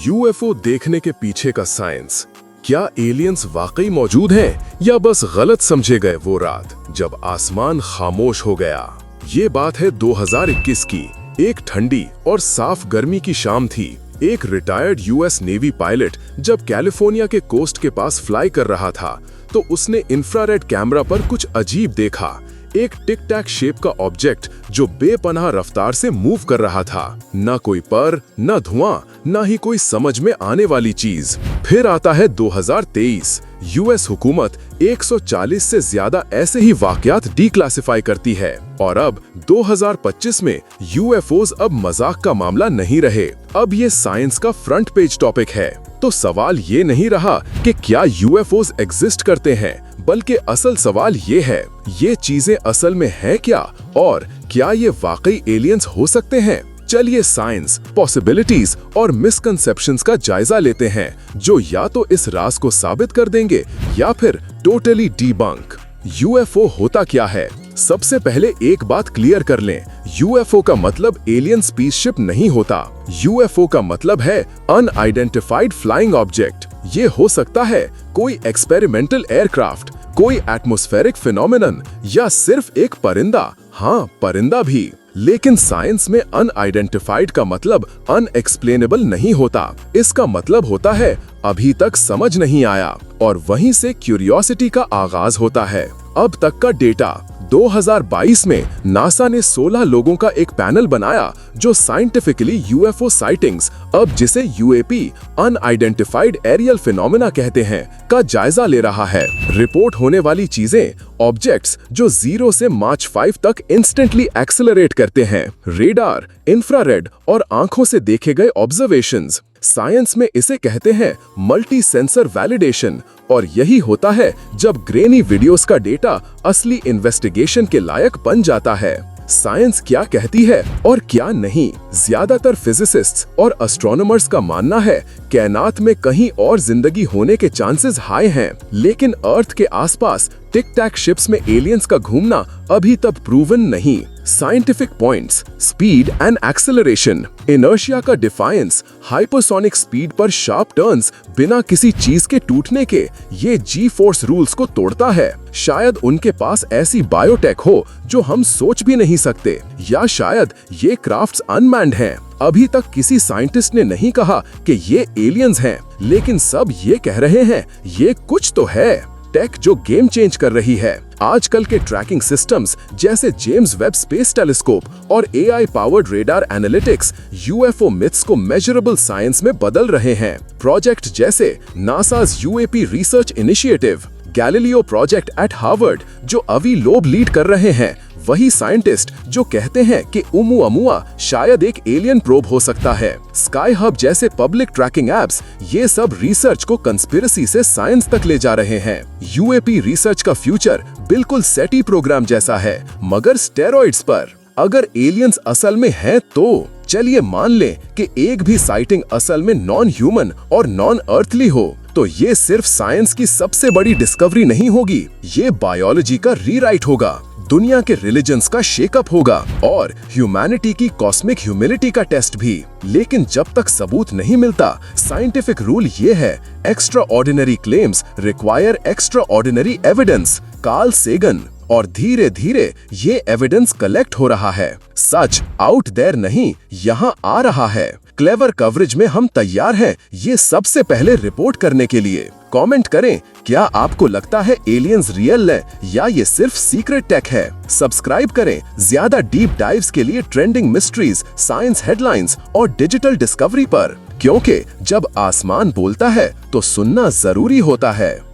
UFO देखने के पीछे का साइंस। क्या एलियंस वाकई मौजूद हैं या बस गलत समझे गए वो रात जब आसमान खामोश हो गया। ये बात है 2021 की। एक ठंडी और साफ गर्मी की शाम थी। एक रिटायर्ड यूएस नेवी पायलट जब कैलिफोर्निया के कोस्ट के पास फ्लाई कर रहा था तो उसने इंफ्रारेड कैमरा पर कुछ अजीब देखा। एक टिक टैक शेप का ऑब्जेक्ट जो बेपनाह रफ्तार से मूव कर रहा था। न कोई पर, न धुआं, न ही कोई समझ में आने वाली चीज। फिर आता है 2023। यूएस हुकूमत 140 से ज्यादा ऐसे ही वाकयात डीक्लासिफाई करती है और अब 2025 में यूएफओज अब मजाक का मामला नहीं रहे। अब ये साइंस का फ्रंट पेज टॉपिक है। तो सवाल ये नहीं रहा कि क्या यूएफओज एग्जिस्ट करते हैं, बल्कि असल सवाल ये है, ये चीजें असल में हैं क्या और क्या ये वाकई एलियंस हो सकते हैं। चलिए साइंस, पॉसिबिलिटीज और मिसकंसेप्शंस का जायजा लेते हैं जो या तो इस राज को साबित कर देंगे या फिर टोटली डीबंक। यूएफओ होता क्या है? सबसे पहले एक बात क्लियर कर लें, यूएफओ का मतलब एलियन स्पेसशिप नहीं होता। यूएफओ का मतलब है अनआइडेंटिफाइड फ्लाइंग ऑब्जेक्ट। ये हो सकता है कोई एक्सपेरिमेंटल एयरक्राफ्ट, कोई एटमॉस्फेरिक फिनोमेनन या सिर्फ एक परिंदा। हाँ, परिंदा भी। लेकिन साइंस में अनआइडेंटिफाइड का मतलब अनएक्सप्लेनेबल नहीं होता। इसका मतलब होता है अभी तक समझ नहीं आया और वहीं से क्यूरियोसिटी का आगाज होता है। अब तक का डेटा 2022 में नासा ने 16 लोगों का एक पैनल बनाया जो साइंटिफिकली यूएफओ साइटिंग्स, अब जिसे यूएपी अनआइडेंटिफाइड एरियल फिनोमेना कहते हैं, का जायजा ले रहा है। रिपोर्ट होने वाली चीजें, ऑब्जेक्ट्स जो 0 से मार्च 5 तक इंस्टेंटली एक्सेलरेट करते हैं, रेडार, इंफ्रारेड और आंखों से देखे गए ऑब्जर्वेशंस। साइंस में इसे कहते हैं मल्टी सेंसर वैलिडेशन और यही होता है जब ग्रेनी वीडियोस का डेटा असली इन्वेस्टिगेशन के लायक बन जाता है। साइंस क्या कहती है और क्या नहीं? ज्यादातर फिजिसिस्ट्स और एस्ट्रोनॉमर्स का मानना है कायनात में कहीं और जिंदगी होने के चांसेस हाई हैं, लेकिन अर्थ के आसपास टिक टैक शिप्स में एलियंस का घूमना अभी तक प्रूवन नहीं। Scientific points, speed and acceleration, inertia का डिफायंस, हाइपरसोनिक स्पीड पर शार्प टर्न्स बिना किसी चीज के टूटने के, ये जी फोर्स रूल्स को तोड़ता है। शायद उनके पास ऐसी बायोटेक हो जो हम सोच भी नहीं सकते, या शायद ये क्राफ्ट्स अनमैन्ड हैं। अभी तक किसी साइंटिस्ट ने नहीं कहा कि ये एलियंस हैं, लेकिन सब ये कह रहे हैं ये कुछ तो है। टेक जो गेम चेंज कर रही है। आजकल के ट्रैकिंग सिस्टम्स जैसे जेम्स वेब स्पेस टेलीस्कोप और AI powered radar analytics UFO myths को मेजरेबल साइंस में बदल रहे हैं। प्रोजेक्ट जैसे NASA's UAP research initiative, Galileo project at Harvard जो अवी लोब लीड कर रहे हैं, वही साइंटिस्ट जो कहते हैं कि ओमुअमुआ शायद एक एलियन प्रोब हो सकता है। स्काई हब जैसे पब्लिक ट्रैकिंग एप्स, ये सब रिसर्च को कंस्पिरेसी से साइंस तक ले जा रहे हैं। यूएपी रिसर्च का फ्यूचर बिल्कुल सेटी प्रोग्राम जैसा है, मगर स्टेरॉइड्स पर। अगर एलियंस असल में हैं तो चलिए मान लें कि एक भी साइटिंग असल में नॉन ह्यूमन और नॉन अर्थली हो, तो ये सिर्फ साइंस की सबसे बड़ी डिस्कवरी नहीं होगी, ये बायोलॉजी का रीराइट होगा, दुनिया के रिलीजन्स का शेकअप होगा और ह्यूमैनिटी की कॉस्मिक ह्यूमिलिटी का टेस्ट भी। लेकिन जब तक सबूत नहीं मिलता, साइंटिफिक रूल ये है, extra ordinary claims require extra ordinary evidence. Carl Sagan. और धीरे धीरे ये एविडेंस कलेक्ट हो रहा है। सच आउट देयर नहीं, यहाँ आ रहा है। क्लेवर कवरेज में हम तैयार हैं ये सबसे पहले रिपोर्ट करने के लिए। कमेंट करें, क्या आपको लगता है एलियंस रियल है या ये सिर्फ सीक्रेट टेक है? सब्सक्राइब करें ज्यादा डीप डाइव्स के लिए ट्रेंडिंग मिस्ट्रीज, साइंस हेडलाइंस और डिजिटल डिस्कवरी पर, क्योंकि जब आसमान बोलता है तो सुनना जरूरी होता है।